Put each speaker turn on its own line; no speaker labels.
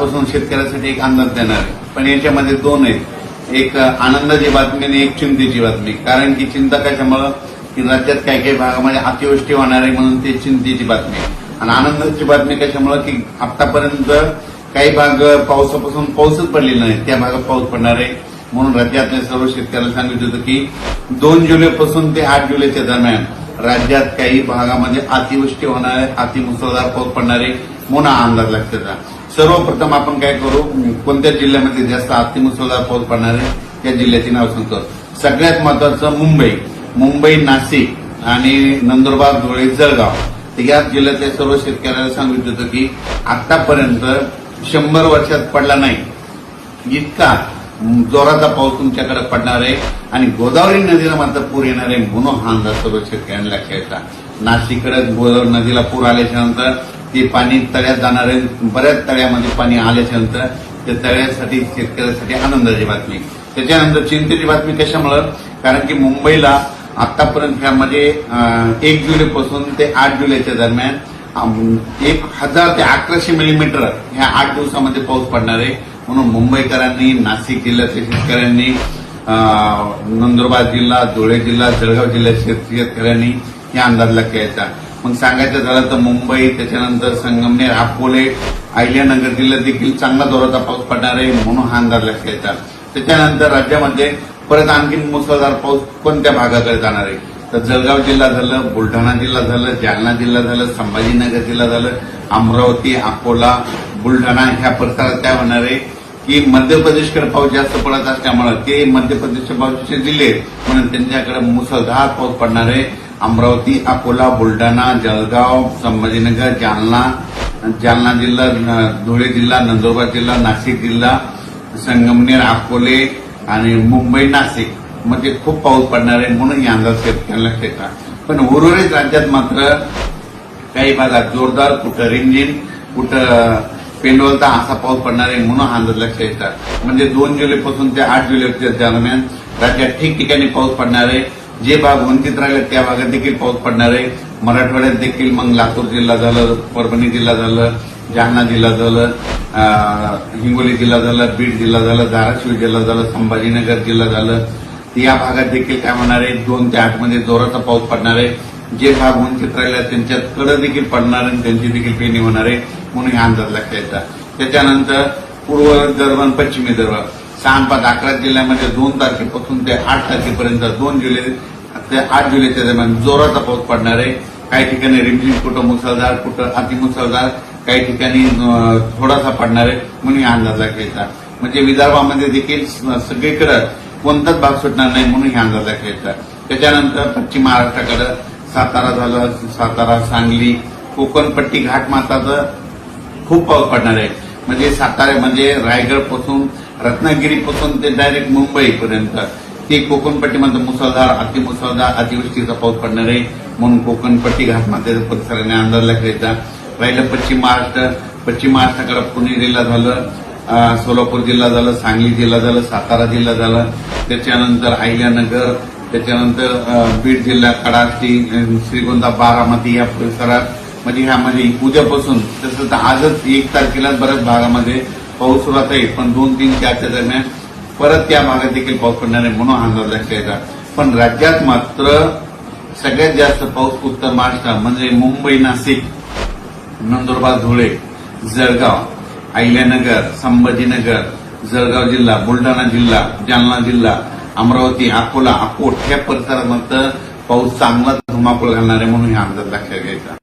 आजपासून शेतकऱ्यासाठी एक अंदाज देणार आहे, पण याच्यामध्ये दोन आहेत, एक आनंदाची बातमी आणि एक चिंतेची बातमी. कारण की चिंता कशामुळं की राज्यात काही काही भागामध्ये अतिवृष्टी होणार आहे म्हणून ते चिंतेची बातमी, आणि आनंदाची बातमी कशामुळं की आतापर्यंत काही भाग पावसापासून पाऊसच पडलेला नाही, त्या भागात पाऊस पडणार आहे. म्हणून राज्यातल्या सर्व शेतकऱ्यांना सांगितलं होतं की 2 जुलैपासून ते 8 जुलैच्या दरम्यान राज्यात काही भागामध्ये अतिवृष्टी होणार आहे, अतिमुसळधार पाऊस पडणार आहे म्हणून हा अंदाज लक्षात. सर्वप्रथम आपण काय करू, कोणत्या जिल्ह्यामध्ये जास्त अतिमुसळधार पाऊस पडणार आहे त्या जिल्ह्याची नाव सांगतो. सगळ्यात महत्वाचं मुंबई, नाशिक आणि नंदुरबार, धुळे, जळगाव. या जिल्ह्यातल्या सर्व शेतकऱ्यांना सांगितलं होतं की आतापर्यंत 100 वर्षात पडला नाही इतका जोराचा पाऊस तुमच्याकडे पडणार आहे आणि गोदावरी नदीला मात्र पूर येणार आहे म्हणून हा अंदाज सर्व शेतकऱ्यांना लक्षात. नाशिककडे गोदावरी नदीला पूर आल्याच्या नंतर ते पाणी तळ्यात जाणार आहे, बऱ्याच तळ्यामध्ये पाणी आल्याच्या नंतर त्या तळ्यासाठी शेतकऱ्यांसाठी आनंदाची बातमी. त्याच्यानंतर चिंतेची बातमी कशामुळं, कारण की मुंबईला आतापर्यंत ह्यामध्ये 1 जुलैपासून ते 8 जुलैच्या दरम्यान 1000 ते 1100 मिलीमीटर ह्या 8 दिवसामध्ये पाऊस पडणार आहे. म्हणून मुंबईकरांनी, नाशिक जिल्ह्यातल्या शेतकऱ्यांनी, नंदुरबार जिल्हा, धुळे जिल्हा, जळगाव जिल्ह्याच्या शेतकऱ्यांनी या अंदाज लक्षात. मग सांगायचं झालं तर मुंबई, त्याच्यानंतर संगमनेर, अकोले, अहिल्यानगर जिल्ह्यात देखील चांगला जोराचा पाऊस पडणार आहे म्हणून हा अंदाज लक्षात. त्याच्यानंतर राज्यामध्ये परत आणखी मुसळधार पाऊस कोणत्या भागाकडे जाणार आहे तर जळगाव जिल्हा झालं, बुलढाणा जिल्हा झालं, जालना जिल्हा झालं, संभाजीनगर जिल्हा झालं, अमरावती, अकोला, बुलढाणा ह्या परिसरात काय होणार आहे की मध्य प्रदेशकडे पाऊस जास्त पडत असल्यामुळे ते मध्य प्रदेशच्या बाजूचे जिल्हे म्हणून त्यांच्याकडे मुसळधार पाऊस पडणार आहे. अमरावती, अकोला, बुलढाणा, जळगाव, संभाजीनगर, जालना जिल्हा, धुळे जिल्हा, नंदुरबार जिल्हा, नाशिक जिल्हा, संगमनेर, अकोले आणि मुंबई, नाशिक मध्ये खूप पाऊस पडणार आहे म्हणून या अंदाज शेतकऱ्यांना लक्षात. पण उर्वरित राज्यात मात्र काही भागात जोरदार, कुठं रिमझिम, कुठं पेंडवलता असा पाऊस पडणार आहे म्हणून हा अंदाज लक्षात येतात. म्हणजे 2 जुलैपासून ते 8 जुलैच्या दरम्यान राज्यात ठिकठिकाणी पाऊस पडणार आहे. जे भाग वंचित राहिले त्या भागात देखील पाऊस पडणार आहे. मराठवाड्यात देखील मग लातूर जिल्हा झालं, परभणी जिल्हा झालं, जालना जिल्हा झालं, हिंगोली जिल्हा झालं, बीड जिल्हा झालं, धाराशिव जिल्हा झालं, संभाजीनगर जिल्हा झालं, या भागात देखील काय होणार आहे 2 ते 8 मध्ये जोराचा पाऊस पडणार आहे. जे भाग वंचित राहिले त्यांच्यात कडं देखील पडणार आणि त्यांची देखील पेरणी होणार आहे म्हणून हे अंदाज लक्षात येतात. त्याच्यानंतर पूर्व विदर्भ आणि पश्चिम विदर्भ 6 5 11 जिल्ह्यामध्ये 2 तारखेपासून ते 8 तारखेपर्यंत 2 जुलै ते 8 जुलैच्या दरम्यान जोराचा पाऊस पडणार आहे. काही ठिकाणी रिमझिम, कुठं मुसळधार, कुठं अतिमुसळधार, काही ठिकाणी थोडासा पडणार आहे म्हणून हे अंदाज लक्षात येतात. म्हणजे विदर्भामध्ये देखील सगळीकडे कोणताच भाग सुटणार नाही म्हणून हे अंदाज लक्षात येतात. त्याच्यानंतर पश्चिम महाराष्ट्राकडे सातारा झालं, सातारा, सांगली, कोकणपट्टी घाटमाथ्याचं खूप पाऊस पडणार आहे. म्हणजे सातारा म्हणजे रायगड पासून, रत्नागिरीपासून ते डायरेक्ट मुंबईपर्यंत ते कोकणपट्टीमध्ये मुसळधार, अतिमुसळधार, अतिवृष्टीचा पाऊस पडणार आहे म्हणून कोकणपट्टी घाटमाथ्याच्या परिसराने अंदाज लक्षात येतात. राहिलं पश्चिम महाराष्ट्राकडे पुणे जिल्हा झालं, सोलापूर जिल्हा झालं, सांगली जिल्हा झालं, सातारा जिल्हा झालं, त्याच्यानंतर अहिल्यानगर, त्याच्यानंतर बीड जिल्हा, कडाची, श्रीगोंदा, बारामती या परिसरात. म्हणजे ह्यामध्ये उद्यापासून तसं तर आजच 1 तारखेला बऱ्याच भागामध्ये पाऊस सुरुवात आहे, पण 2 3 4च्या दरम्यान परत त्या भागात देखील पाऊस पडणार आहे म्हणून अंदाज लक्षात येतात. पण राज्यात मात्र सगळ्यात जास्त पाऊस उत्तर महाराष्ट्र म्हणजे मुंबई, नाशिक, नंदुरबार, धुळे, जळगाव, अहिल्यानगर, संभाजीनगर, जळगाव जिल्हा, बुलढाणा जिल्हा, जालना जिल्हा, अमरावती, अकोला, अकोट या परिसरात मात्र पाऊस चांगला धुमाकूळ घालणार आहे म्हणून हे अंदाज लक्षात घ्यायचा.